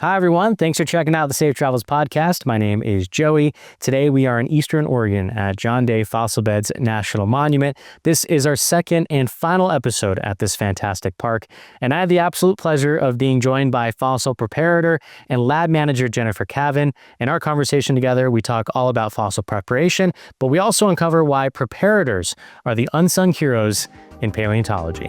Hi, everyone. Thanks for checking out the Safe Travels podcast. My name is Joey. Today, we are in Eastern Oregon at John Day Fossil Beds National Monument. This is our second and final episode at this fantastic park, and I have the absolute pleasure of being joined by Fossil Preparator and Lab Manager Jennifer Cavin. In our conversation together, we talk all about fossil preparation, but we also uncover why preparators are the unsung heroes in paleontology.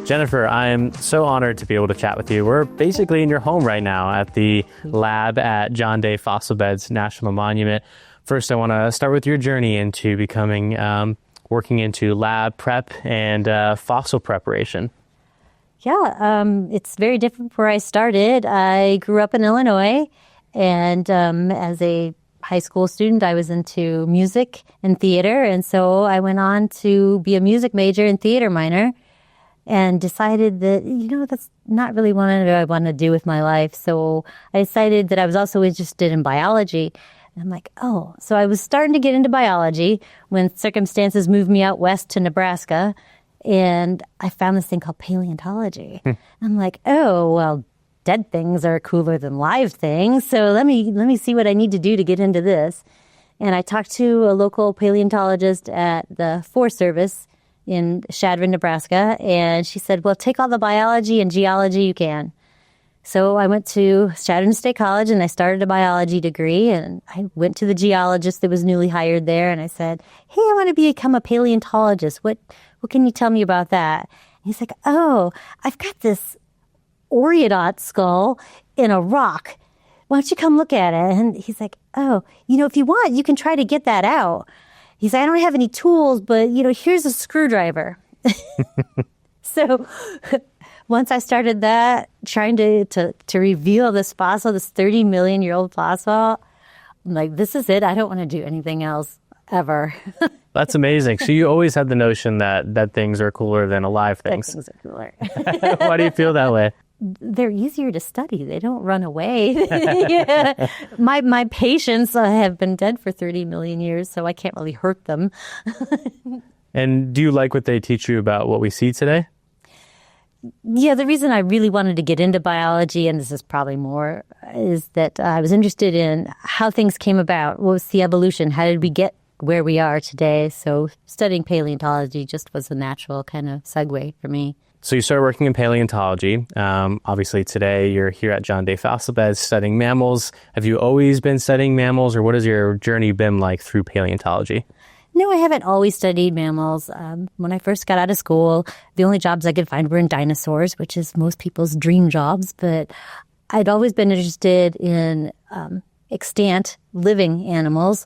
Jennifer, I am so honored to be able to chat with you. We're basically in your home right now at the lab at John Day Fossil Beds National Monument. First, I want to start with your journey into becoming, working into lab prep and fossil preparation. Yeah, it's very different from where I started. I grew up in Illinois, and as a high school student, I was into music and theater, and so I went on to be a music major and theater minor. And decided that, that's not really what I want to do with my life. So I decided that I was also interested in biology. And I'm like, so I was starting to get into biology when circumstances moved me out west to Nebraska. And I found this thing called paleontology. I'm like, dead things are cooler than live things. So let me see what I need to do to get into this. And I talked to a local paleontologist at the Forest Service in Chadron, Nebraska, and she said, well, take all the biology and geology you can. So I went to Chadron State College and I started a biology degree, and I went to the geologist that was newly hired there, and I said, hey, I want to become a paleontologist. What can you tell me about that? And he's like, I've got this Oreodont skull in a rock. Why don't you come look at it? And he's like, if you want, you can try to get that out. He's like, I don't have any tools, but, here's a screwdriver. So once I started that, trying to reveal this fossil, this 30 million year old fossil, I'm like, this is it. I don't want to do anything else ever. That's amazing. So you always had the notion that things are cooler than alive things. Things are cooler. Why do you feel that way? They're easier to study. They don't run away. Yeah. My patients have been dead for 30 million years, so I can't really hurt them. And do you like what they teach you about what we see today? Yeah, the reason I really wanted to get into biology, and this is probably more, is that I was interested in how things came about. What was the evolution? How did we get where we are today? So studying paleontology just was a natural kind of segue for me. So you started working in paleontology. Obviously, today you're here at John Day Fossil Beds studying mammals. Have you always been studying mammals, or what has your journey been like through paleontology? No, I haven't always studied mammals. When I first got out of school, the only jobs I could find were in dinosaurs, which is most people's dream jobs. But I'd always been interested in extant living animals.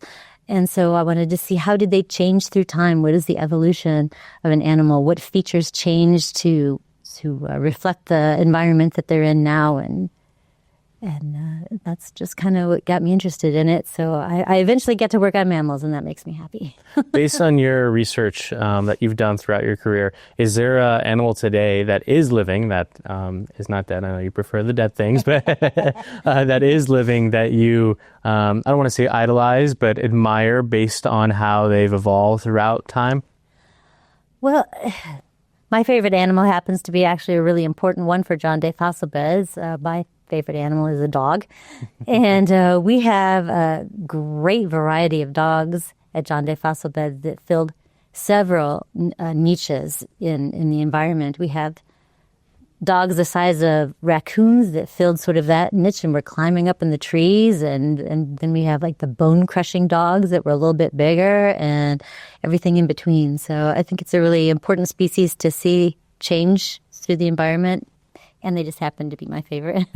And so I wanted to see, how did they change through time? What is the evolution of an animal? What features change to reflect the environment that they're in now? And that's just kind of what got me interested in it. So I eventually get to work on mammals, and that makes me happy. Based on your research that you've done throughout your career, is there an animal today that is living, that is not dead? I know you prefer the dead things, but that is living that you, I don't want to say idolize, but admire based on how they've evolved throughout time? Well, my favorite animal happens to be actually a really important one for John Day Fossil Beds. My favorite animal is a dog. And we have a great variety of dogs at John Day Fossil Beds that filled several niches in the environment. We have dogs the size of raccoons that filled sort of that niche and were climbing up in the trees. And then we have like the bone-crushing dogs that were a little bit bigger, and everything in between. So I think it's a really important species to see change through the environment. And they just happen to be my favorite.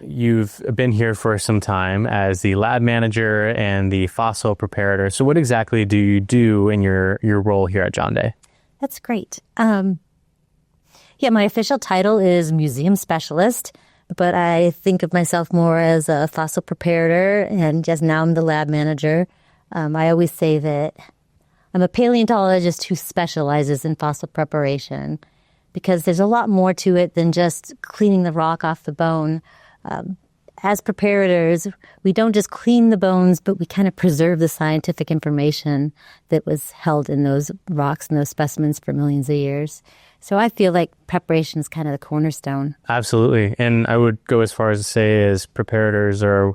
You've been here for some time as the lab manager and the fossil preparator. So what exactly do you do in your role here at John Day? That's great. My official title is museum specialist, but I think of myself more as a fossil preparator, and just now I'm the lab manager. I always say that I'm a paleontologist who specializes in fossil preparation, because there's a lot more to it than just cleaning the rock off the bone. As preparators, we don't just clean the bones, but we kind of preserve the scientific information that was held in those rocks and those specimens for millions of years. So I feel like preparation is kind of the cornerstone. Absolutely. And I would go as far as to say as preparators are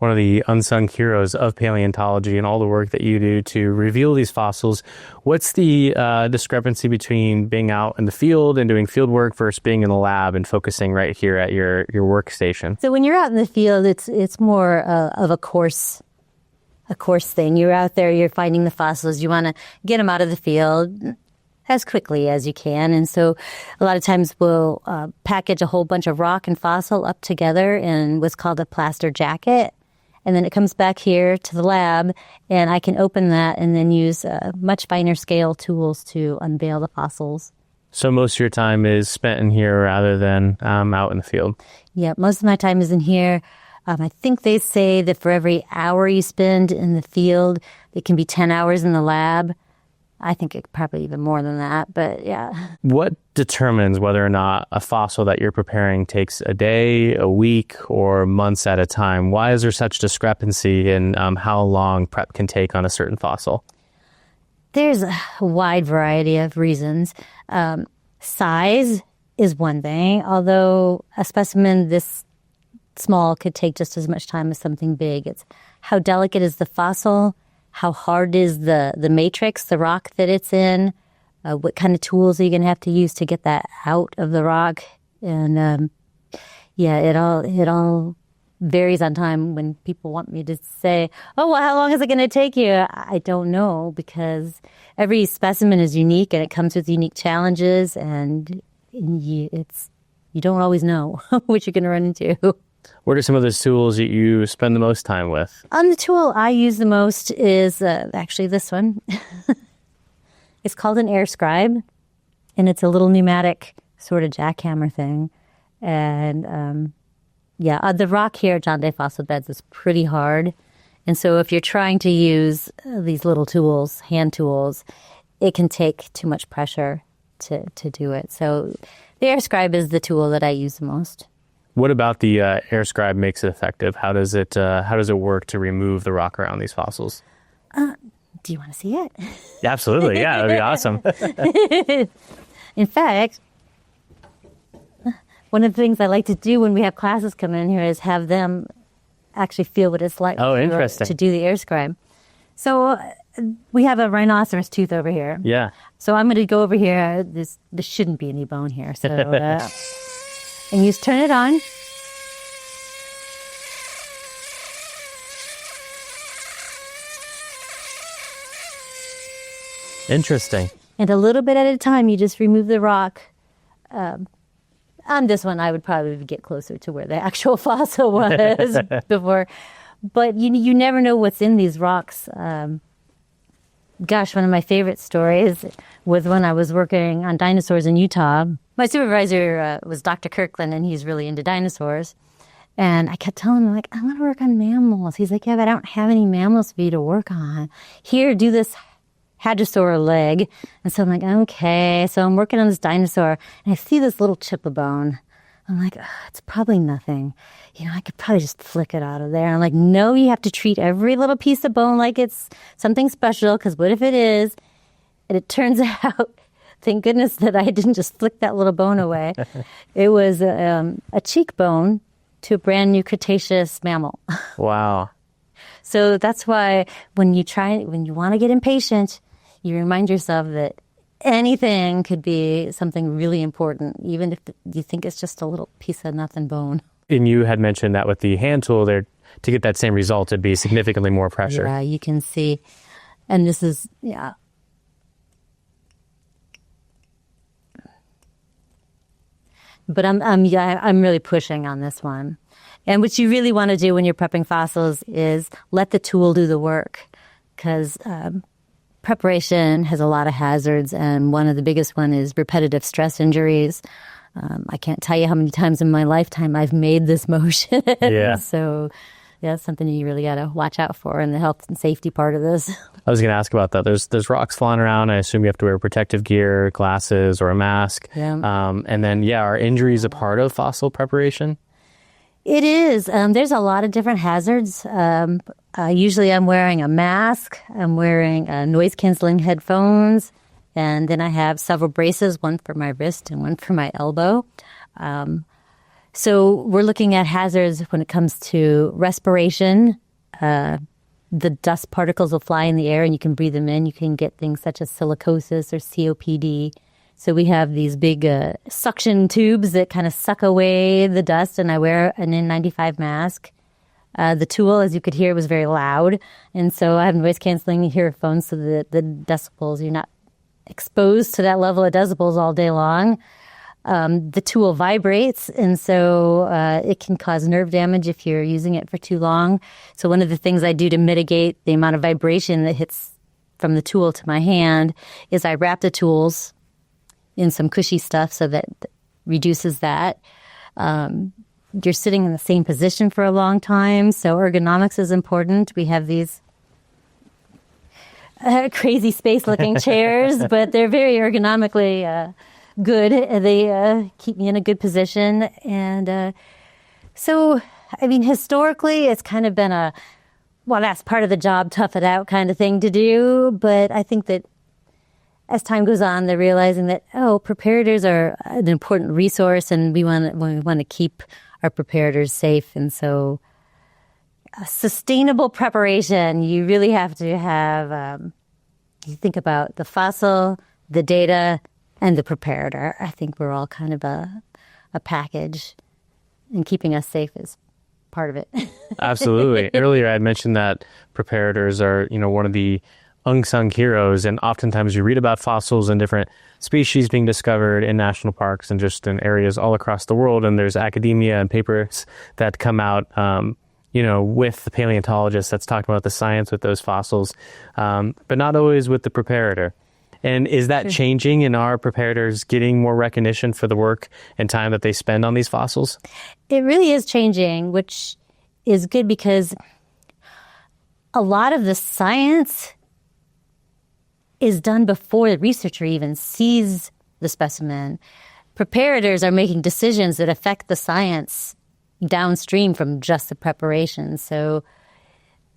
one of the unsung heroes of paleontology and all the work that you do to reveal these fossils. What's the discrepancy between being out in the field and doing field work versus being in the lab and focusing right here at your workstation? So when you're out in the field, it's more of a course thing. You're out there, you're finding the fossils. You want to get them out of the field as quickly as you can. And so a lot of times we'll package a whole bunch of rock and fossil up together in what's called a plaster jacket. And then it comes back here to the lab, and I can open that and then use much finer scale tools to unveil the fossils. So most of your time is spent in here rather than out in the field? Yeah, most of my time is in here. I think they say that for every hour you spend in the field, it can be 10 hours in the lab. I think it probably even more than that, but yeah. What determines whether or not a fossil that you're preparing takes a day, a week, or months at a time? Why is there such discrepancy in how long prep can take on a certain fossil? There's a wide variety of reasons. Size is one thing, although a specimen this small could take just as much time as something big. It's how delicate is the fossil, how hard is the matrix, the rock that it's in, what kind of tools are you going to have to use to get that out of the rock. And it all varies on time. When people want me to say, oh, well, how long is it going to take you? I don't know, because every specimen is unique and it comes with unique challenges, and you don't always know what you're going to run into. What are some of those tools that you spend the most time with? The tool I use the most is actually this one. It's called an air scribe, and it's a little pneumatic sort of jackhammer thing. And the rock here at John Day Fossil Beds is pretty hard. And so if you're trying to use these little tools, hand tools, it can take too much pressure to do it. So the air scribe is the tool that I use the most. What about the air scribe makes it effective? How does it work to remove the rock around these fossils? Do you want to see it? Absolutely, yeah, that'd be awesome. In fact, one of the things I like to do when we have classes come in here is have them actually feel what it's like to do the air scribe. So we have a rhinoceros tooth over here. Yeah. So I'm going to go over here. This shouldn't be any bone here. So, and you just turn it on. Interesting. And a little bit at a time, you just remove the rock. On this one, I would probably get closer to where the actual fossil was before. But you never know what's in these rocks. Gosh, one of my favorite stories was when I was working on dinosaurs in Utah. My supervisor was Dr. Kirkland, and he's really into dinosaurs. And I kept telling him, like, I want to work on mammals. He's like, yeah, but I don't have any mammals for you to work on. Here, do this hadrosaur leg. And so I'm like, okay. So I'm working on this dinosaur, and I see this little chip of bone. I'm like, it's probably nothing. I could probably just flick it out of there. And I'm like, no, you have to treat every little piece of bone like it's something special, because what if it is? And it turns out, thank goodness that I didn't just flick that little bone away. It was a cheekbone to a brand new Cretaceous mammal. Wow. So that's why when you want to get impatient, you remind yourself that anything could be something really important, even if you think it's just a little piece of nothing bone. And you had mentioned that with the hand tool there, to get that same result, it'd be significantly more pressure. Yeah, you can see. And this is, yeah. But I'm really pushing on this one. And what you really want to do when you're prepping fossils is let the tool do the work, because preparation has a lot of hazards, and one of the biggest one is repetitive stress injuries. I can't tell you how many times in my lifetime I've made this motion. Yeah. So that's something you really got to watch out for in the health and safety part of this. I was going to ask about that. There's rocks flying around. I assume you have to wear protective gear, glasses, or a mask. Yeah. And then, are injuries a part of fossil preparation? It is. There's a lot of different hazards. Usually I'm wearing a mask. I'm wearing noise-canceling headphones. And then I have several braces, one for my wrist and one for my elbow. So we're looking at hazards when it comes to respiration. The dust particles will fly in the air and you can breathe them in. You can get things such as silicosis or COPD. So we have these big suction tubes that kind of suck away the dust, and I wear an N95 mask. The tool, as you could hear, was very loud. And so I have noise-canceling earphones so that the decibels, you're not exposed to that level of decibels all day long. The tool vibrates, and so it can cause nerve damage if you're using it for too long. So one of the things I do to mitigate the amount of vibration that hits from the tool to my hand is I wrap the tools in some cushy stuff so that reduces that. You're sitting in the same position for a long time, so ergonomics is important. We have these crazy space-looking chairs, but they're very ergonomically good. They keep me in a good position. And so, I mean, historically, it's kind of been that's part of the job, tough it out kind of thing to do. But I think that as time goes on, they're realizing that, preparators are an important resource, and we want to keep our preparators safe. And so sustainable preparation, you really have to have, you think about the fossil, the data, and the preparator. I think we're all kind of a package, and keeping us safe is part of it. Absolutely. Earlier, I had mentioned that preparators are, one of the unsung heroes, and oftentimes you read about fossils and different species being discovered in national parks and just in areas all across the world, and there's academia and papers that come out with the paleontologists that's talking about the science with those fossils, but not always with the preparator. And is that changing, and are preparators getting more recognition for the work and time that they spend on these fossils? It really is changing, which is good because a lot of the science is done before the researcher even sees the specimen. Preparators are making decisions that affect the science downstream from just the preparation. So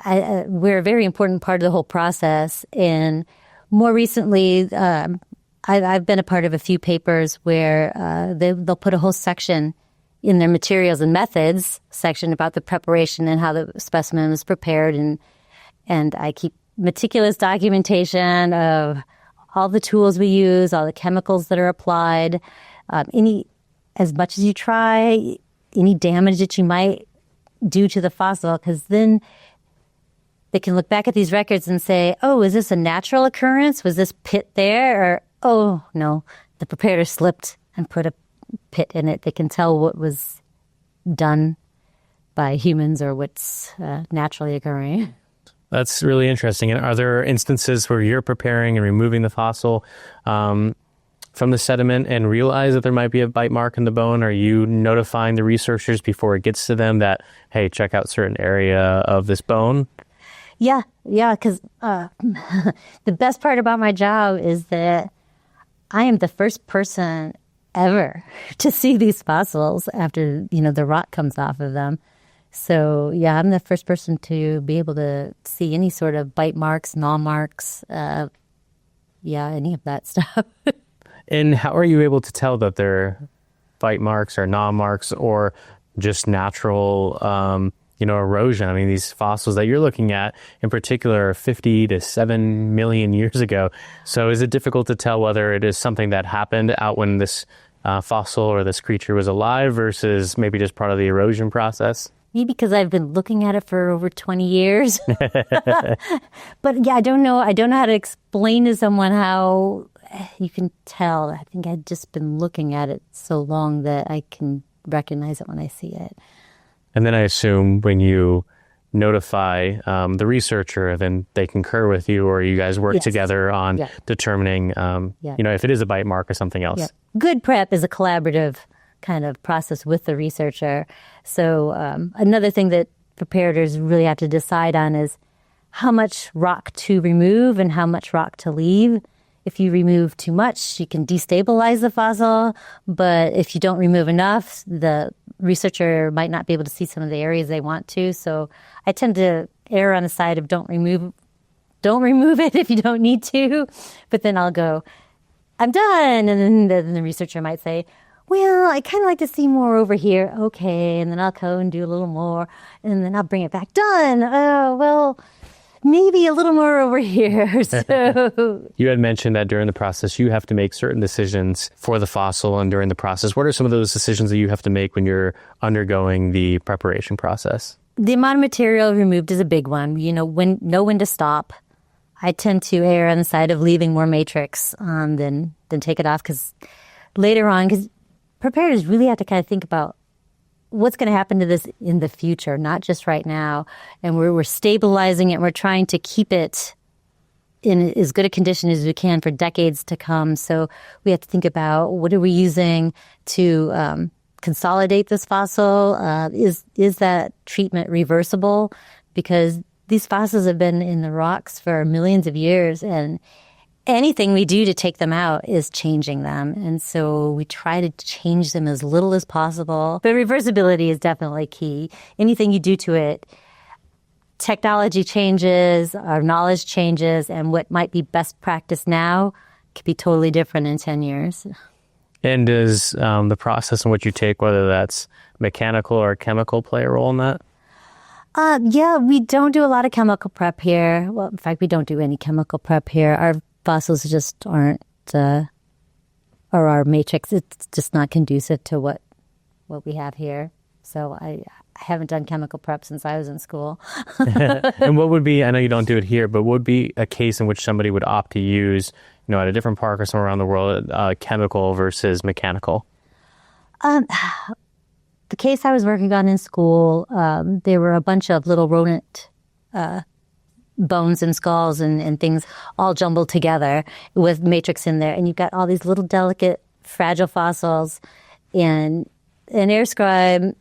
we're a very important part of the whole process. And more recently, I've been a part of a few papers where they'll put a whole section in their materials and methods section about the preparation and how the specimen was prepared. And I keep meticulous documentation of all the tools we use, all the chemicals that are applied, as much as you try, any damage that you might do to the fossil, because then they can look back at these records and say, is this a natural occurrence? Was this pit there? Or, no, the preparator slipped and put a pit in it. They can tell what was done by humans or what's naturally occurring. That's really interesting. And are there instances where you're preparing and removing the fossil from the sediment and realize that there might be a bite mark in the bone? Are you notifying the researchers before it gets to them that, hey, check out certain area of this bone? Yeah, because the best part about my job is that I am the first person ever to see these fossils after, the rot comes off of them. So, yeah, I'm the first person to be able to see any sort of bite marks, gnaw marks, any of that stuff. And how are you able to tell that they're bite marks or gnaw marks or just natural, erosion? I mean, these fossils that you're looking at in particular are 50 to 7 million years ago. So is it difficult to tell whether it is something that happened out when this fossil or this creature was alive versus maybe just part of the erosion process? Maybe because I've been looking at it for over 20 years. But yeah, I don't know how to explain to someone how you can tell. I think I've just been looking at it so long that I can recognize it when I see it. And then I assume when you notify the researcher, then they concur with you, or you guys work together on determining, if it is a bite mark or something else. Yeah. Good prep is a collaborative kind of process with the researcher. So another thing that preparators really have to decide on is how much rock to remove and how much rock to leave. If you remove too much, you can destabilize the fossil, but if you don't remove enough, the researcher might not be able to see some of the areas they want to. So I tend to err on the side of don't remove it if you don't need to, but then I'll go, I'm done. And then the researcher might say, well, I kind of like to see more over here. Okay. And then I'll go and do a little more. And then I'll bring it back. Done. Oh, well, maybe a little more over here. So you had mentioned that during the process, you have to make certain decisions for the fossil and during the process. What are some of those decisions that you have to make when you're undergoing the preparation process? The amount of material removed is a big one. Know when to stop. I tend to err on the side of leaving more matrix than take it off, because later on, because preparators really have to kind of think about what's going to happen to this in the future, not just right now. And we're stabilizing it. And we're trying to keep it in as good a condition as we can for decades to come. So we have to think about, what are we using to consolidate this fossil? Is that treatment reversible? Because these fossils have been in the rocks for millions of years, and anything we do to take them out is changing them. And so we try to change them as little as possible. But reversibility is definitely key. Anything you do to it, technology changes, our knowledge changes, and what might be best practice now could be totally different in 10 years. And does the process in which you take, whether that's mechanical or chemical, play a role in that? Yeah, we don't do a lot of chemical prep here. Well, in fact, we don't do any chemical prep here. Our fossils just aren't, or our matrix, it's just not conducive to what we have here. So I haven't done chemical prep since I was in school. And what would be, I know you don't do it here, but what would be a case in which somebody would opt to use, at a different park or somewhere around the world, chemical versus mechanical? The case I was working on in school, there were a bunch of little rodent bones and skulls and things all jumbled together with matrix in there. And you've got all these little delicate, fragile fossils. And an air scribe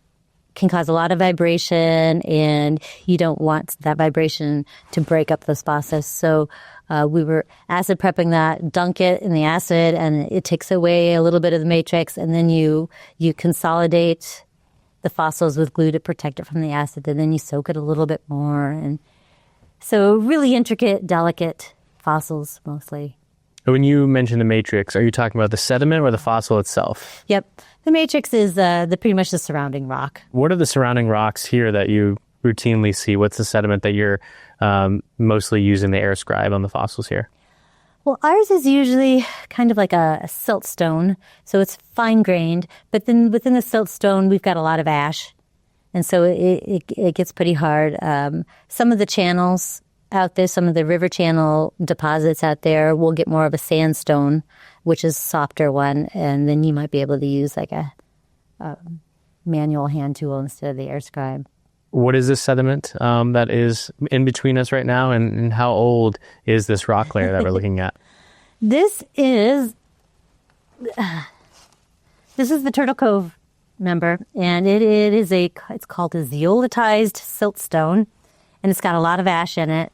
can cause a lot of vibration, and you don't want that vibration to break up this process. So we were acid prepping that, dunk it in the acid, and it takes away a little bit of the matrix. And then you consolidate the fossils with glue to protect it from the acid, and then you soak it a little bit more. And so really intricate, delicate fossils mostly. When you mention the matrix, are you talking about the sediment or the fossil itself? Yep. The matrix is pretty much the surrounding rock. What are the surrounding rocks here that you routinely see? What's the sediment that you're mostly using the air scribe on the fossils here? Well, ours is usually kind of like a siltstone, so it's fine-grained. But then within the siltstone, we've got a lot of ash, and so it gets pretty hard. Some of the channels out there, some of the river channel deposits out there, will get more of a sandstone, which is a softer one, and then you might be able to use like a manual hand tool instead of the air scribe. What is this sediment that is in between us right now, and how old is this rock layer that we're looking at? This is the Turtle Cove member, and it's called a zeolitized siltstone, and it's got a lot of ash in it,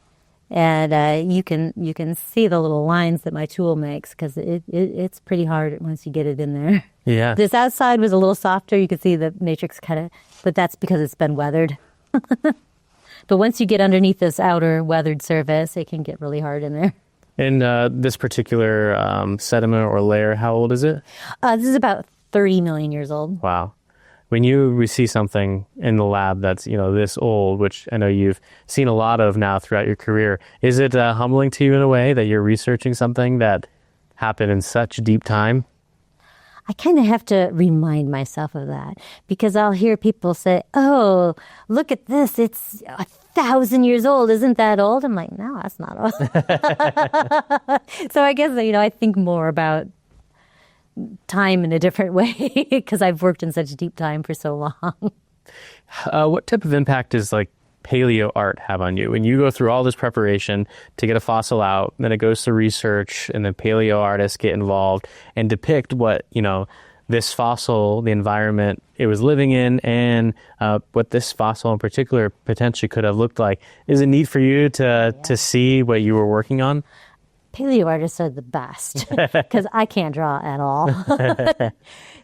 and you can see the little lines that my tool makes, because it's pretty hard once you get it in there. Yeah. This outside was a little softer. You could see the matrix kind of, but that's because it's been weathered. But once you get underneath this outer weathered surface, it can get really hard in there. And this particular sediment or layer, how old is it? This is about 30 million years old. Wow. When you see something in the lab that's, this old, which I know you've seen a lot of now throughout your career, is it humbling to you in a way that you're researching something that happened in such deep time? I kind of have to remind myself of that, because I'll hear people say, oh, look at this. It's 1,000 years old. Isn't that old? I'm like, no, that's not old. So I guess, I think more about time in a different way, because I've worked in such deep time for so long. What type of impact does paleo art have on you? When you go through all this preparation to get a fossil out, then it goes to research, and then paleo artists get involved and depict what, this fossil, the environment it was living in, and what this fossil in particular potentially could have looked like. Is it neat for you to see what you were working on? Paleo artists are the best, because I can't draw at all.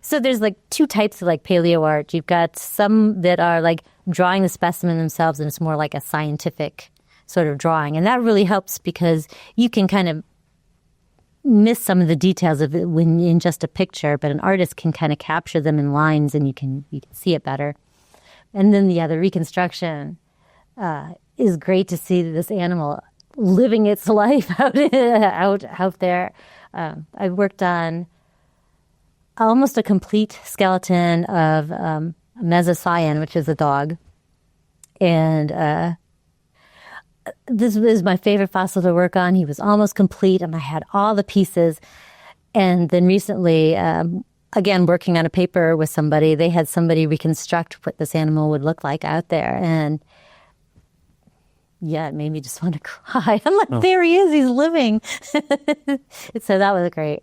So there's two types of paleo art. You've got some that are drawing the specimen themselves, and it's more like a scientific sort of drawing. And that really helps, because you can kind of miss some of the details of it when in just a picture, but an artist can kind of capture them in lines, and you can see it better. And then the reconstruction is great to see this animal living its life out there. I worked on almost a complete skeleton of a mesocyan, which is a dog, and this was my favorite fossil to work on. He was almost complete, and I had all the pieces. And then recently, again, working on a paper with somebody, they had somebody reconstruct what this animal would look like out there. And yeah, it made me just want to cry. I'm like, There he is. He's living. So that was great.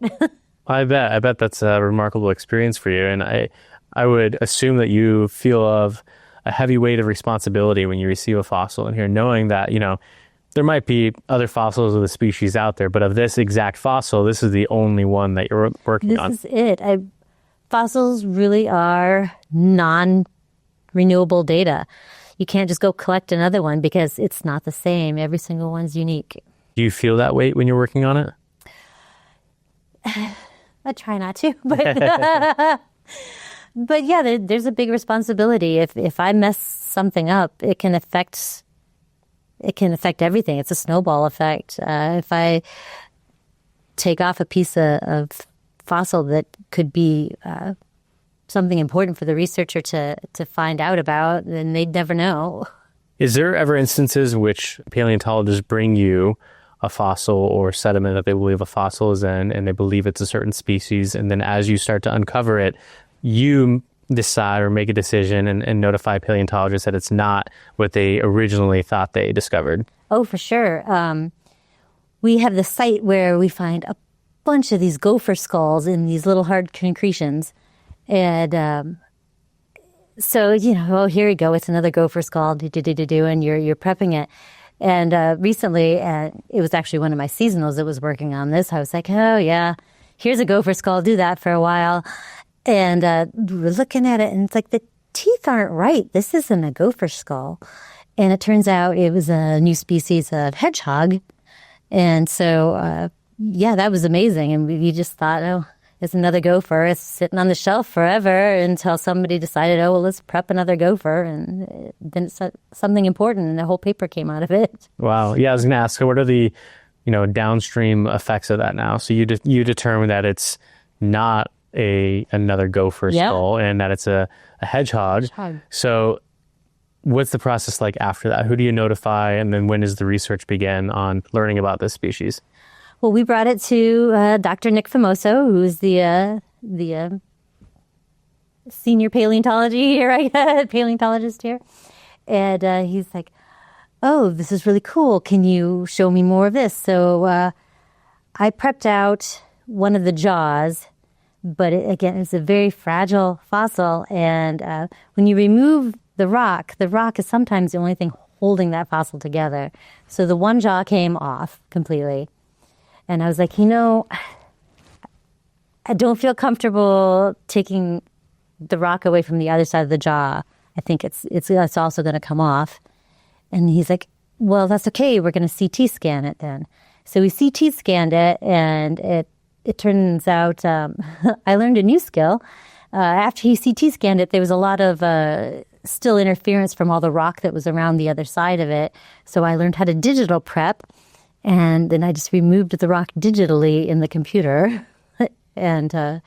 I bet that's a remarkable experience for you. And I would assume that you feel of a heavy weight of responsibility when you receive a fossil in here, knowing that, there might be other fossils of the species out there, but of this exact fossil, this is the only one that you're working on. This is it. Fossils really are non-renewable data. You can't just go collect another one because it's not the same. Every single one's unique. Do you feel that weight when you're working on it? I try not to, but but yeah, there's a big responsibility. If I mess something up, it can affect everything. It's a snowball effect. If I take off a piece of fossil that could be something important for the researcher to find out about, then they'd never know. Is there ever instances in which paleontologists bring you a fossil or sediment that they believe a fossil is in, and they believe it's a certain species, and then as you start to uncover it, you decide or make a decision and notify paleontologists that it's not what they originally thought they discovered? Oh, for sure. We have the site where we find a bunch of these gopher skulls in these little hard concretions. And so, here you go. It's another gopher skull, and you're prepping it. And recently, it was actually one of my seasonals that was working on this. I was like, oh, yeah, here's a gopher skull. Do that for a while. And we're looking at it, and it's like, the teeth aren't right. This isn't a gopher skull. And it turns out it was a new species of hedgehog. And so, that was amazing. And we just thought, oh, it's another gopher. It's sitting on the shelf forever until somebody decided, oh, well, let's prep another gopher. And then it's something important, and the whole paper came out of it. Wow. Yeah, I was going to ask, so what are the, downstream effects of that now? So you determine that it's not another gopher skull, and that it's a hedgehog. So what's the process like after that? Who do you notify, and then when does the research begin on learning about this species? Well, we brought it to Dr. Nick Famoso, who's the senior paleontologist here. And he's like, oh, this is really cool. Can you show me more of this? So I prepped out one of the jaws, but it's a very fragile fossil. And when you remove the rock is sometimes the only thing holding that fossil together. So the one jaw came off completely. And I was like, I don't feel comfortable taking the rock away from the other side of the jaw. I think it's also going to come off. And he's like, well, that's okay. We're going to CT scan it then. So we CT scanned it, and it turns out I learned a new skill. After he CT scanned it, there was a lot of still interference from all the rock that was around the other side of it. So I learned how to digital prep. And then I just removed the rock digitally in the computer. And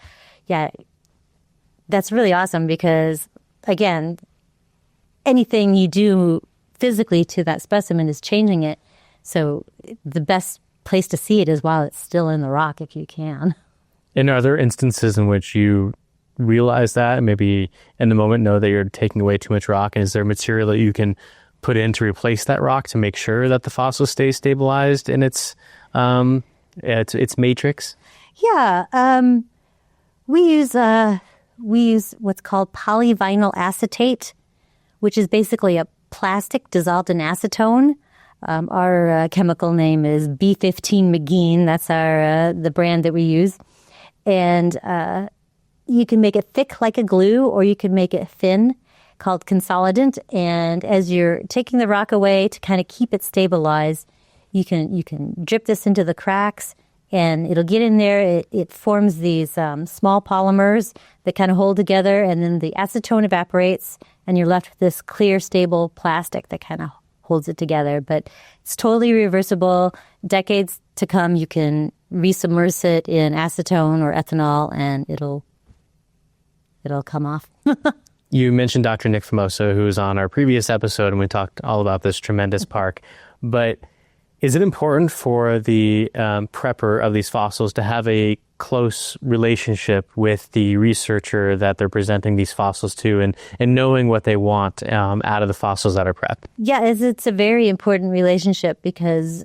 that's really awesome because, again, anything you do physically to that specimen is changing it. So the best place to see it is while it's still in the rock, if you can. And are there instances in which you realize that and maybe in the moment know that you're taking away too much rock? And is there material that you can put in to replace that rock to make sure that the fossil stays stabilized in its matrix? Yeah, we use what's called polyvinyl acetate, which is basically a plastic dissolved in acetone. Our chemical name is B15 McGeen. That's the brand that we use, and you can make it thick like a glue, or you can make it thin, called consolidant. And as you're taking the rock away to kind of keep it stabilized, you can drip this into the cracks and it'll get in there. It forms these small polymers that kind of hold together, and then the acetone evaporates, and you're left with this clear, stable plastic that kind of holds it together. But it's totally reversible. Decades to come, you can resubmerge it in acetone or ethanol, and it'll come off. You mentioned Dr. Nick Famoso, who was on our previous episode, and we talked all about this tremendous park. But is it important for the prepper of these fossils to have a close relationship with the researcher that they're presenting these fossils to, and knowing what they want out of the fossils that are prepped? Yeah, it's a very important relationship because,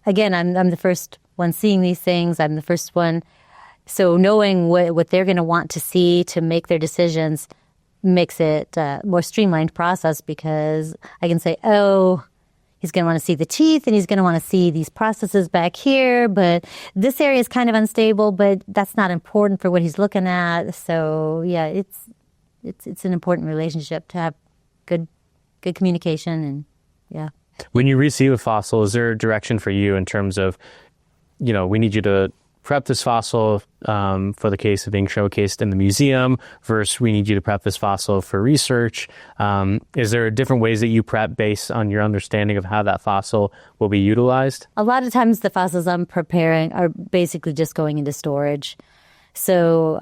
again, I'm the first one seeing these things. I'm the first one. So knowing what they're going to want to see to make their decisions makes it a more streamlined process, because I can say, oh, he's going to want to see the teeth, and he's going to want to see these processes back here, but this area is kind of unstable, but that's not important for what he's looking at. So yeah, it's an important relationship to have good communication, and yeah. When you receive a fossil, is there a direction for you in terms of, we need you to prep this fossil for the case of being showcased in the museum versus we need you to prep this fossil for research? Is there different ways that you prep based on your understanding of how that fossil will be utilized? A lot of times the fossils I'm preparing are basically just going into storage. So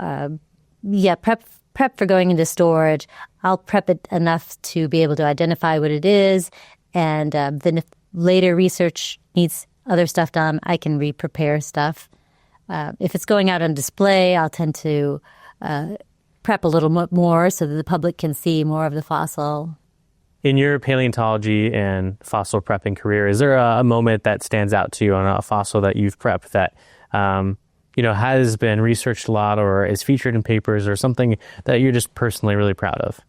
prep for going into storage. I'll prep it enough to be able to identify what it is, and then if later research needs other stuff done, I can re-prepare stuff. If it's going out on display, I'll tend to prep a little more so that the public can see more of the fossil. In your paleontology and fossil prepping career, is there a moment that stands out to you on a fossil that you've prepped that has been researched a lot or is featured in papers, or something that you're just personally really proud of?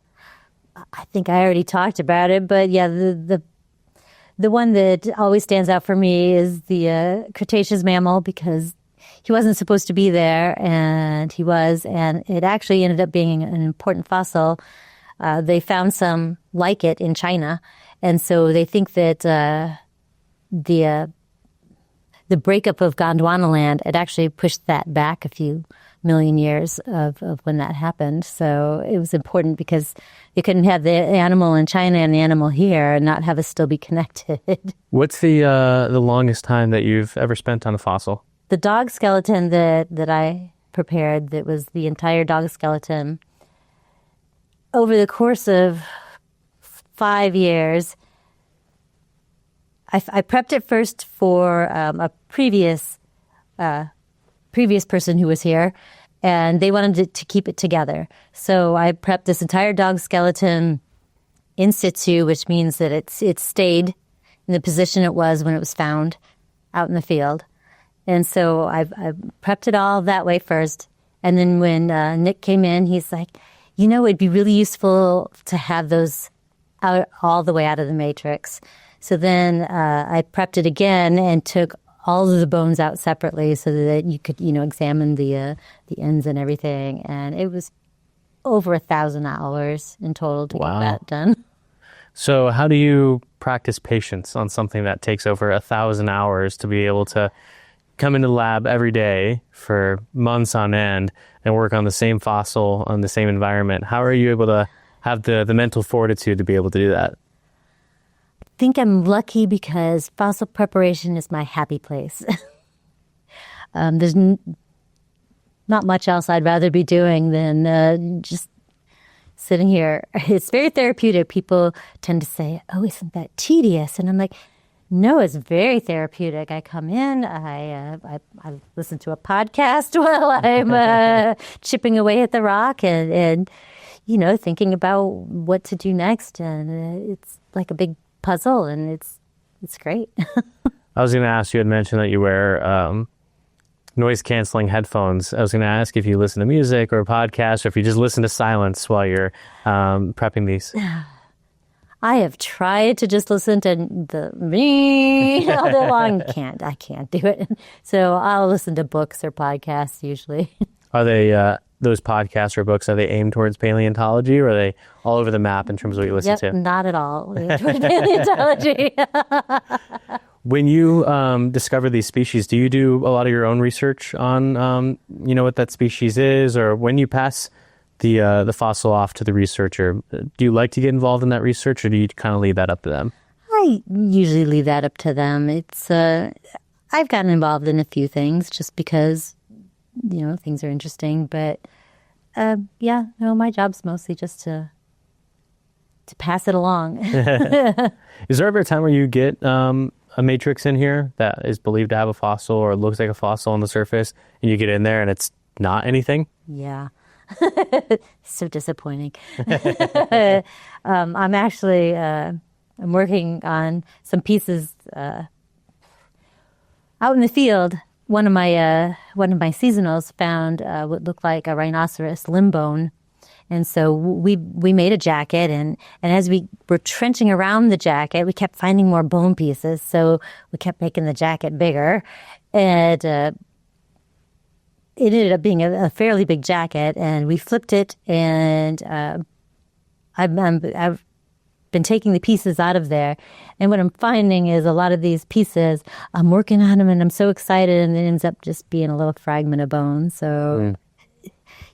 I think I already talked about it, but yeah, the one that always stands out for me is the Cretaceous mammal, because he wasn't supposed to be there, and he was, and it actually ended up being an important fossil. They found some like it in China, and so they think that the breakup of Gondwanaland had actually pushed that back a few million years of when that happened. So it was important because you couldn't have the animal in China and the animal here and not have us still be connected. What's the longest time that you've ever spent on a fossil? The dog skeleton that I prepared, that was the entire dog skeleton, over the course of 5 years, I prepped it first for a previous person who was here, and they wanted to keep it together. So I prepped this entire dog skeleton in situ, which means that it stayed in the position it was when it was found out in the field. And so I prepped it all that way first. And then when Nick came in, he's like, it'd be really useful to have those out all the way out of the matrix. So then I prepped it again and took all of the bones out separately so that you could, examine the ends and everything. And it was over 1,000 hours in total to get that done. So how do you practice patience on something that takes over 1,000 hours to be able to come into the lab every day for months on end and work on the same fossil on the same environment? How are you able to have the mental fortitude to be able to do that? I think I'm lucky because fossil preparation is my happy place. There's not much else I'd rather be doing than just sitting here. It's very therapeutic. People tend to say, oh, isn't that tedious? And I'm like, no, it's very therapeutic. I come in, I listen to a podcast while I'm chipping away at the rock and thinking about what to do next. And it's like a big puzzle, and it's great. I was going to ask, you had mentioned that you wear noise-canceling headphones. I was going to ask if you listen to music or a podcast, or if you just listen to silence while you're prepping these. I have tried to just listen to the me all day long. I can't do it. So I'll listen to books or podcasts usually. Are they those podcasts or books? Are they aimed towards paleontology, or are they all over the map in terms of what you listen to? Not at all aimed towards paleontology. When you discover these species, do you do a lot of your own research on, what that species is? Or when you pass the fossil off to the researcher, do you like to get involved in that research, or do you kind of leave that up to them? I usually leave that up to them. I've gotten involved in a few things just because, things are interesting. But my job's mostly just to pass it along. Is there ever a time where you get a matrix in here that is believed to have a fossil or looks like a fossil on the surface, and you get in there and it's not anything? Yeah. So disappointing. I'm actually I'm working on some pieces out in the field. One of my seasonals found what looked like a rhinoceros limb bone. And so we made a jacket, and as we were trenching around the jacket, we kept finding more bone pieces. So we kept making the jacket bigger, and it ended up being a fairly big jacket. And we flipped it, and I've been taking the pieces out of there. And what I'm finding is a lot of these pieces, I'm working on them, and I'm so excited, and it ends up just being a little fragment of bone. So.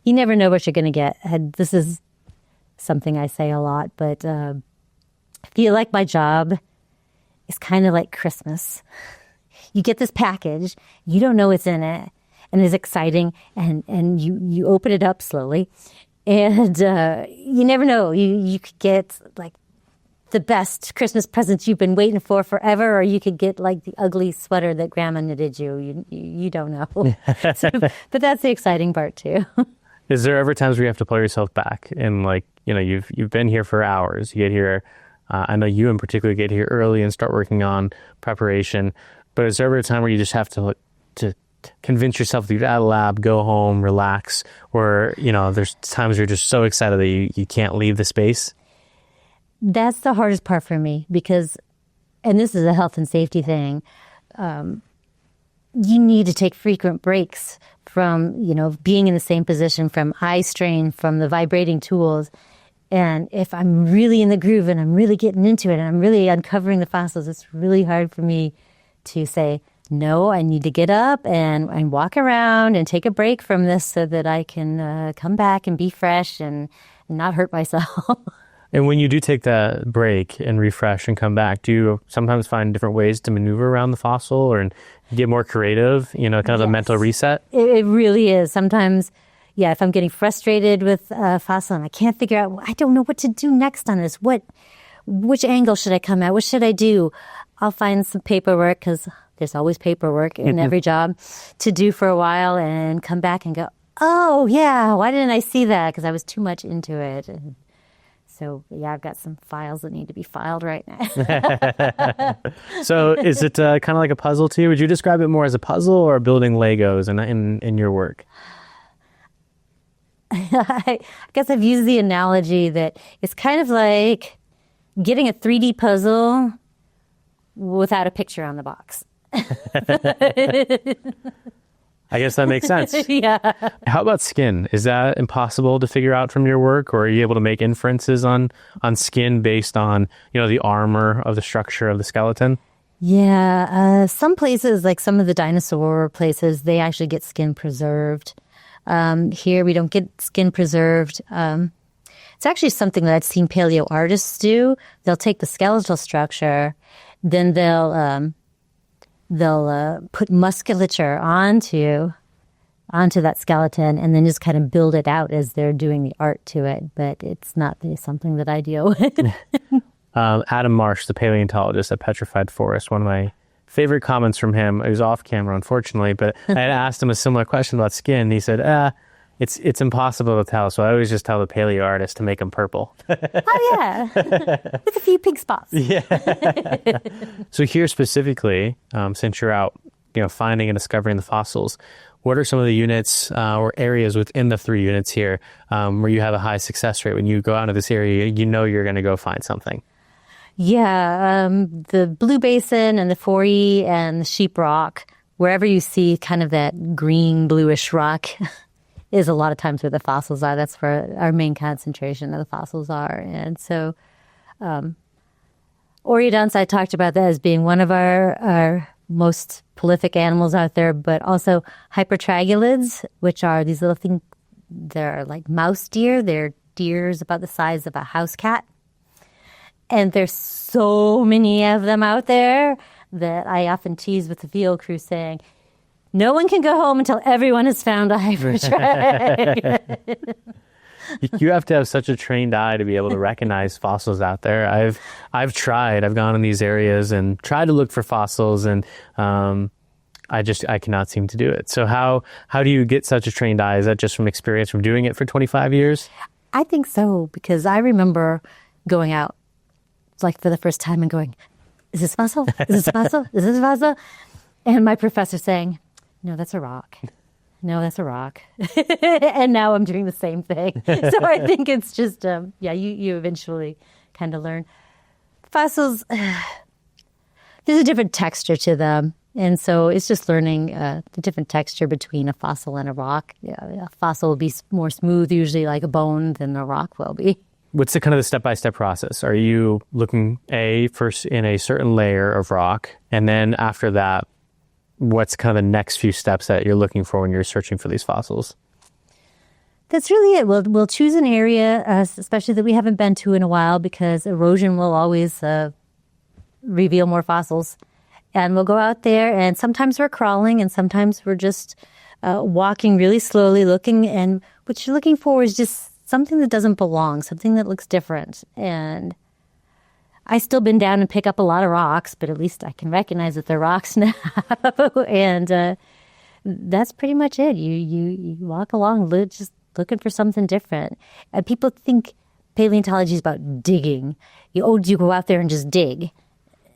You never know what you're going to get. This is something I say a lot, but I feel like my job is kind of like Christmas. You get this package, you don't know what's in it, and it's exciting, and you open it up slowly, and you never know. You could get like the best Christmas presents you've been waiting for forever, or you could get like the ugly sweater that Grandma knitted you. You don't know. But that's the exciting part too. Is there ever times where you have to pull yourself back and you've been here for hours, you get here, I know you in particular get here early and start working on preparation, but is there ever a time where you just have to convince yourself to get out of the lab, go home, relax, or, there's times you're just so excited that you can't leave the space? That's the hardest part for me because, and this is a health and safety thing, you need to take frequent breaks from, being in the same position, from eye strain, from the vibrating tools. And if I'm really in the groove and I'm really getting into it and I'm really uncovering the fossils, it's really hard for me to say, no, I need to get up and walk around and take a break from this so that I can come back and be fresh and not hurt myself. And when you do take that break and refresh and come back, do you sometimes find different ways to maneuver around the fossil or get more creative, kind of a mental reset? It really is. Sometimes, if I'm getting frustrated with a fossil and I can't figure out, I don't know what to do next on this. Which angle should I come at? What should I do? I'll find some paperwork, because there's always paperwork in every job, to do for a while and come back and go, oh, yeah, why didn't I see that? Because I was too much into it. So, I've got some files that need to be filed right now. So is it kind of like a puzzle to you? Would you describe it more as a puzzle or building Legos in your work? I guess I've used the analogy that it's kind of like getting a 3D puzzle without a picture on the box. I guess that makes sense. Yeah. How about skin? Is that impossible to figure out from your work, or are you able to make inferences on skin based on, the armor of the structure of the skeleton? Yeah. Some places, like some of the dinosaur places, they actually get skin preserved. Here we don't get skin preserved. It's actually something that I've seen paleo artists do. They'll take the skeletal structure, then they'll put musculature onto that skeleton and then just kind of build it out as they're doing the art to it. But it's not something that I deal with. Adam Marsh, the paleontologist at Petrified Forest, one of my favorite comments from him. It was off camera, unfortunately, but I had asked him a similar question about skin. And he said, it's impossible to tell. So I always just tell the paleo artist to make them purple. Oh, yeah. With a few pink spots. Yeah. So here specifically, since you're out, finding and discovering the fossils, what are some of the units or areas within the 3 units here where you have a high success rate? When you go out of this area, you're going to go find something. Yeah. The Blue Basin and the 4E and the Sheep Rock, wherever you see kind of that green bluish rock is a lot of times where the fossils are. That's where our main concentration of the fossils are. And so a Oriodonts, I talked about that as being one of our most prolific animals out there, but also hypertragulids, which are these little things, they're like mouse deer. They're deers about the size of a house cat. And there's so many of them out there that I often tease with the field crew saying, no one can go home until everyone has found a hypertrag. You have to have such a trained eye to be able to recognize fossils out there. I've tried. I've gone in these areas and tried to look for fossils, and I cannot seem to do it. So how do you get such a trained eye? Is that just from experience from doing it for 25 years? I think so, because I remember going out like for the first time and going, is this fossil? Is this a fossil? Is this a fossil? And my professor saying, no, that's a rock. No, that's a rock. And now I'm doing the same thing. So I think it's just, you eventually kind of learn. Fossils, there's a different texture to them. And so it's just learning the different texture between a fossil and a rock. Yeah, a fossil will be more smooth, usually like a bone, than a rock will be. What's the kind of the step-by-step process? Are you looking first in a certain layer of rock, and then after that, what's kind of the next few steps that you're looking for when you're searching for these fossils? That's really it. We'll choose an area, especially that we haven't been to in a while, because erosion will always reveal more fossils. And we'll go out there, and sometimes we're crawling, and sometimes we're just walking really slowly, looking. And what you're looking for is just something that doesn't belong, something that looks different. And I still bend down and pick up a lot of rocks, but at least I can recognize that they're rocks now. And that's pretty much it. You walk along just looking for something different. And people think paleontology is about digging. You go out there and just dig.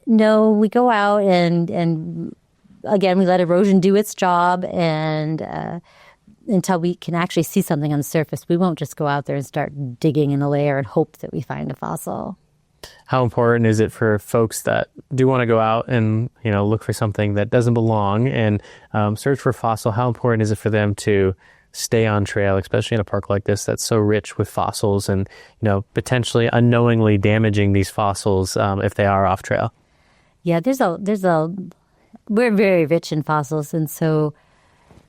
No, we go out and again, we let erosion do its job, and until we can actually see something on the surface, we won't just go out there and start digging in a layer and hope that we find a fossil. How important is it for folks that do want to go out and, look for something that doesn't belong and search for a fossil? How important is it for them to stay on trail, especially in a park like this that's so rich with fossils and, potentially unknowingly damaging these fossils if they are off trail? Yeah, we're very rich in fossils, and so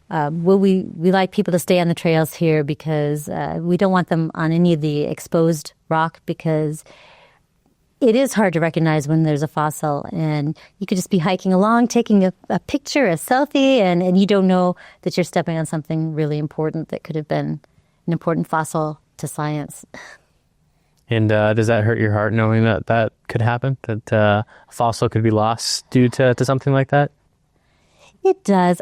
we like people to stay on the trails here because we don't want them on any of the exposed rock, because it is hard to recognize when there's a fossil, and you could just be hiking along, taking a picture, a selfie, and you don't know that you're stepping on something really important that could have been an important fossil to science. And does that hurt your heart knowing that could happen, that a fossil could be lost due to something like that? It does.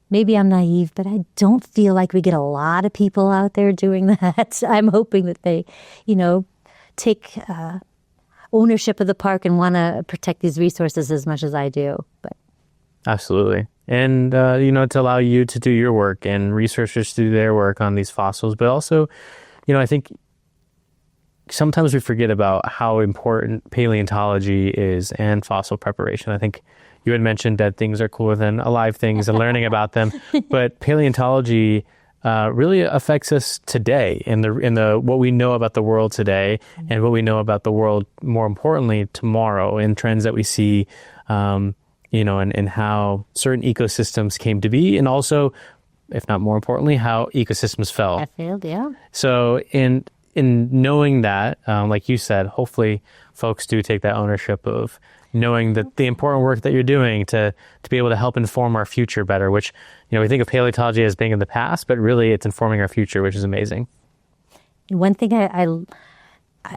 Maybe I'm naive, but I don't feel like we get a lot of people out there doing that. I'm hoping that they, take ownership of the park and want to protect these resources as much as I do. But absolutely. And, to allow you to do your work and researchers to do their work on these fossils. But also, I think sometimes we forget about how important paleontology is and fossil preparation. I think you had mentioned dead things are cooler than alive things and learning about them. But paleontology really affects us today in the what we know about the world today and what we know about the world, more importantly, tomorrow, and trends that we see, and how certain ecosystems came to be, and also, if not more importantly, how ecosystems fell. I failed, yeah. So in knowing that, like you said, hopefully folks do take that ownership of knowing that the important work that you're doing to be able to help inform our future better, which, we think of paleontology as being in the past, but really it's informing our future, which is amazing. One thing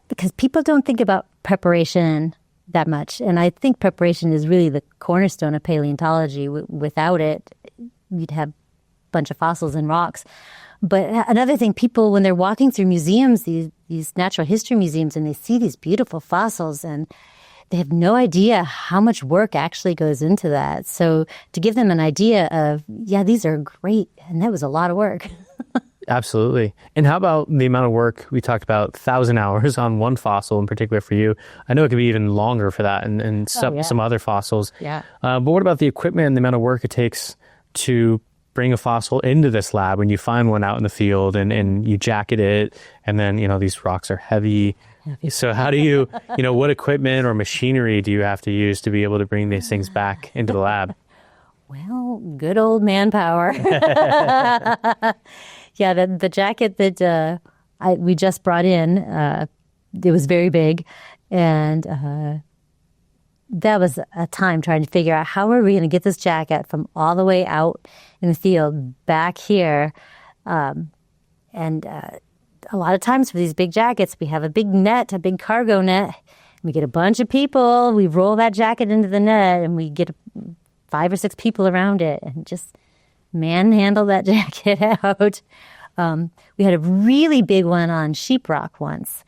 because people don't think about preparation that much, and I think preparation is really the cornerstone of paleontology. Without it, you'd have a bunch of fossils and rocks. But another thing, people, when they're walking through museums, these natural history museums, and they see these beautiful fossils, and they have no idea how much work actually goes into that. So to give them an idea of, yeah, these are great, and that was a lot of work. Absolutely. And how about the amount of work? We talked about 1,000 hours on one fossil in particular for you. I know it could be even longer for that and some other fossils. Yeah. But what about the equipment and the amount of work it takes to bring a fossil into this lab when you find one out in the field and you jacket it, and then, these rocks are heavy. So how do you, what equipment or machinery do you have to use to be able to bring these things back into the lab? Well, good old manpower. Yeah, the jacket that we just brought in, it was very big, and that was a time trying to figure out how are we going to get this jacket from all the way out in the field back here. And a lot of times for these big jackets, we have a big net, a big cargo net. We get a bunch of people, we roll that jacket into the net, and we get 5 or 6 people around it and just manhandle that jacket out. We had a really big one on sheetrock once,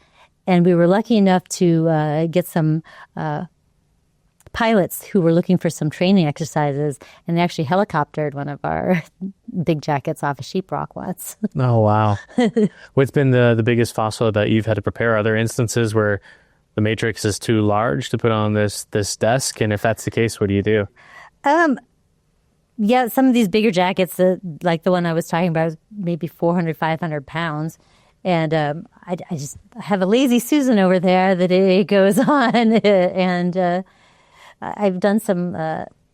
and we were lucky enough to get some pilots who were looking for some training exercises, and they actually helicoptered one of our big jackets off a sheetrock once. Oh, wow. What's been the biggest fossil that you've had to prepare? Are there instances where the matrix is too large to put on this desk? And if that's the case, what do you do? Yeah, some of these bigger jackets, like the one I was talking about, maybe 400, 500 pounds. And I just have a lazy Susan over there that it goes on. And I've done some,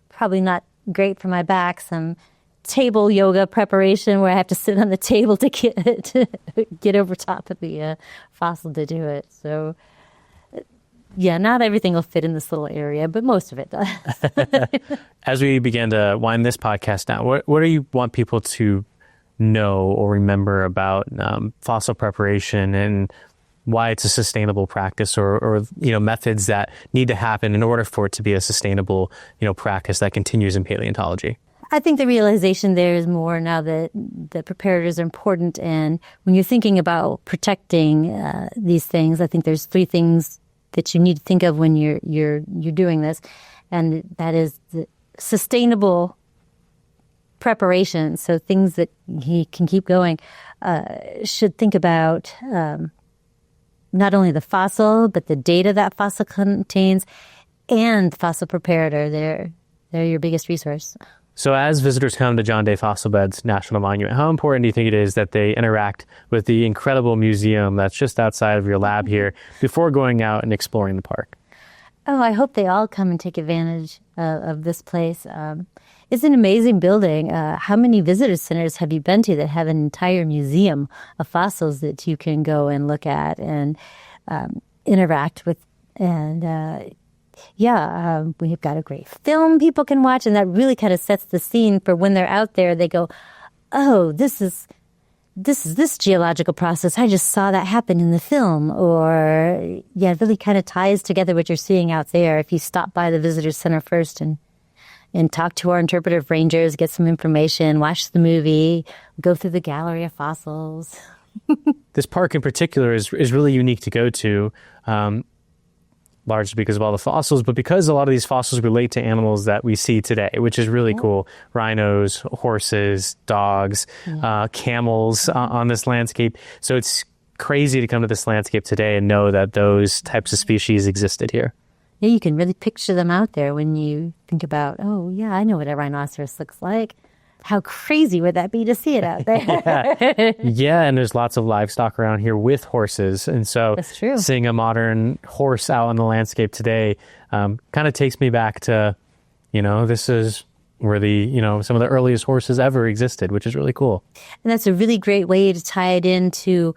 probably not great for my back, some table yoga preparation where I have to sit on the table to get over top of the fossil to do it. So, yeah, not everything will fit in this little area, but most of it does. As we begin to wind this podcast down, what do you want people to know or remember about fossil preparation and why it's a sustainable practice, or methods that need to happen in order for it to be a sustainable practice that continues in paleontology? I think the realization there is more now that the preparators are important, and when you're thinking about protecting these things, I think there's 3 things that you need to think of when you're doing this, and that is the sustainable preparation. So things that he can keep going. Should think about not only the fossil, but the data that fossil contains, and Fossil Preparator. They're your biggest resource. So as visitors come to John Day Fossil Beds National Monument, how important do you think it is that they interact with the incredible museum that's just outside of your lab here before going out and exploring the park? Oh, I hope they all come and take advantage of this place. It's an amazing building. How many visitor centers have you been to that have an entire museum of fossils that you can go and look at and interact with? And we've got a great film people can watch, and that really kind of sets the scene for when they're out there. They go, oh, this is this geological process. I just saw that happen in the film. Or, it really kind of ties together what you're seeing out there. If you stop by the visitor center first and talk to our interpretive rangers, get some information, watch the movie, go through the gallery of fossils. This park in particular is really unique to go to, largely because of all the fossils, but because a lot of these fossils relate to animals that we see today, which is really cool. Rhinos, horses, dogs, camels on this landscape. So it's crazy to come to this landscape today and know that those types of species existed here. Yeah, you can really picture them out there when you think about, oh, yeah, I know what a rhinoceros looks like. How crazy would that be to see it out there? Yeah, and there's lots of livestock around here with horses. And so that's true. Seeing a modern horse out on the landscape today kind of takes me back to, this is where some of the earliest horses ever existed, which is really cool. And that's a really great way to tie it into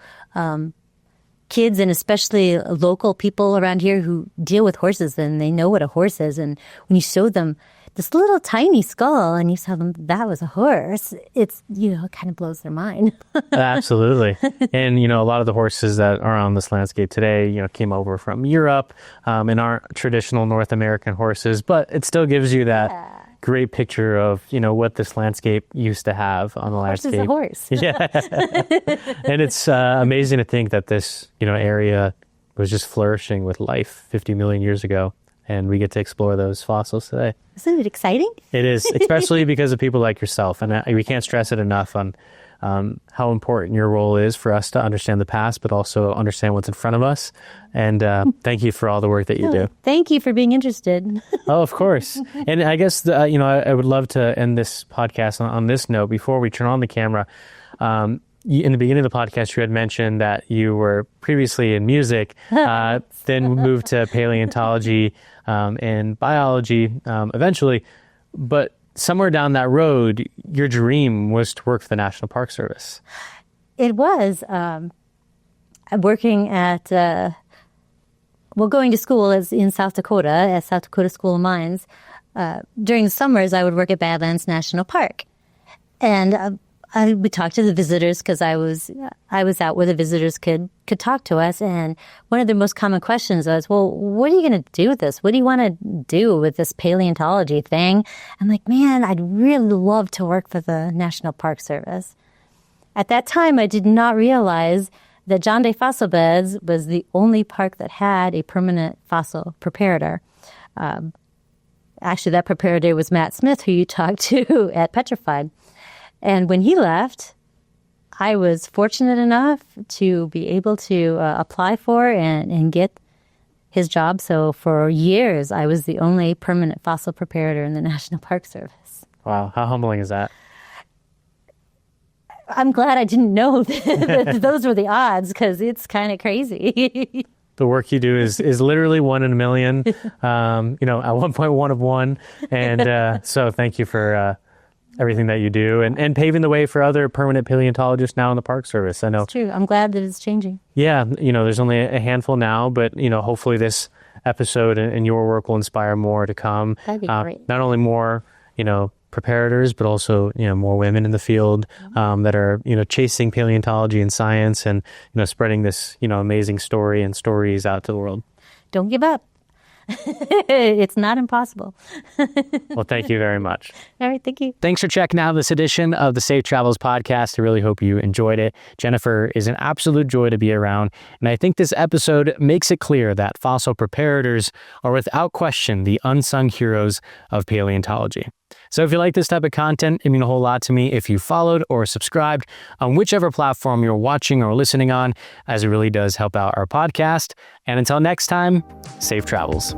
kids, and especially local people around here who deal with horses, and they know what a horse is. And when you show them this little tiny skull and you tell them that was a horse, it's, it kind of blows their mind. Absolutely. And, a lot of the horses that are on this landscape today, came over from Europe and aren't traditional North American horses, but it still gives you that great picture of, what this landscape used to have on the landscape. Horse is a horse. Yeah. And it's amazing to think that this, area was just flourishing with life 50 million years ago. And we get to explore those fossils today. Isn't it exciting? It is, especially because of people like yourself. And we can't stress it enough on how important your role is for us to understand the past, but also understand what's in front of us. And thank you for all the work that you do. Thank you for being interested. Oh, of course. And I guess, I would love to end this podcast on this note before we turn on the camera. in the beginning of the podcast, you had mentioned that you were previously in music, then moved to paleontology and biology eventually. But somewhere down that road, your dream was to work for the National Park Service. It was. Working at, going to school in South Dakota, at South Dakota School of Mines. During the summers, I would work at Badlands National Park. And I would talk to the visitors because I was out where the visitors could talk to us. And one of the most common questions was, well, what are you going to do with this? What do you want to do with this paleontology thing? I'm like, man, I'd really love to work for the National Park Service. At that time, I did not realize that John Day Fossil Beds was the only park that had a permanent fossil preparator. Actually, that preparator was Matt Smith, who you talked to at Petrified. And when he left, I was fortunate enough to be able to apply for and get his job. So for years, I was the only permanent fossil preparator in the National Park Service. Wow, how humbling is that? I'm glad I didn't know that those were the odds, because it's kind of crazy. The work you do is literally 1 in a million, at 1.1 of 1. And so thank you for everything that you do and paving the way for other permanent paleontologists now in the Park Service. I know. It's true. I'm glad that it's changing. Yeah. There's only a handful now, but, hopefully this episode and your work will inspire more to come. That'd be great. Not only more, preparators, but also, more women in the field that are, chasing paleontology and science and, spreading this, amazing story and stories out to the world. Don't give up. It's not impossible. Well, thank you very much. All right, thank you. Thanks for checking out this edition of the Safe Travels podcast. I really hope you enjoyed it. Jennifer is an absolute joy to be around, and I think this episode makes it clear that fossil preparators are without question the unsung heroes of paleontology. So if you like this type of content, it means a whole lot to me if you followed or subscribed on whichever platform you're watching or listening on, as it really does help out our podcast. And until next time, safe travels.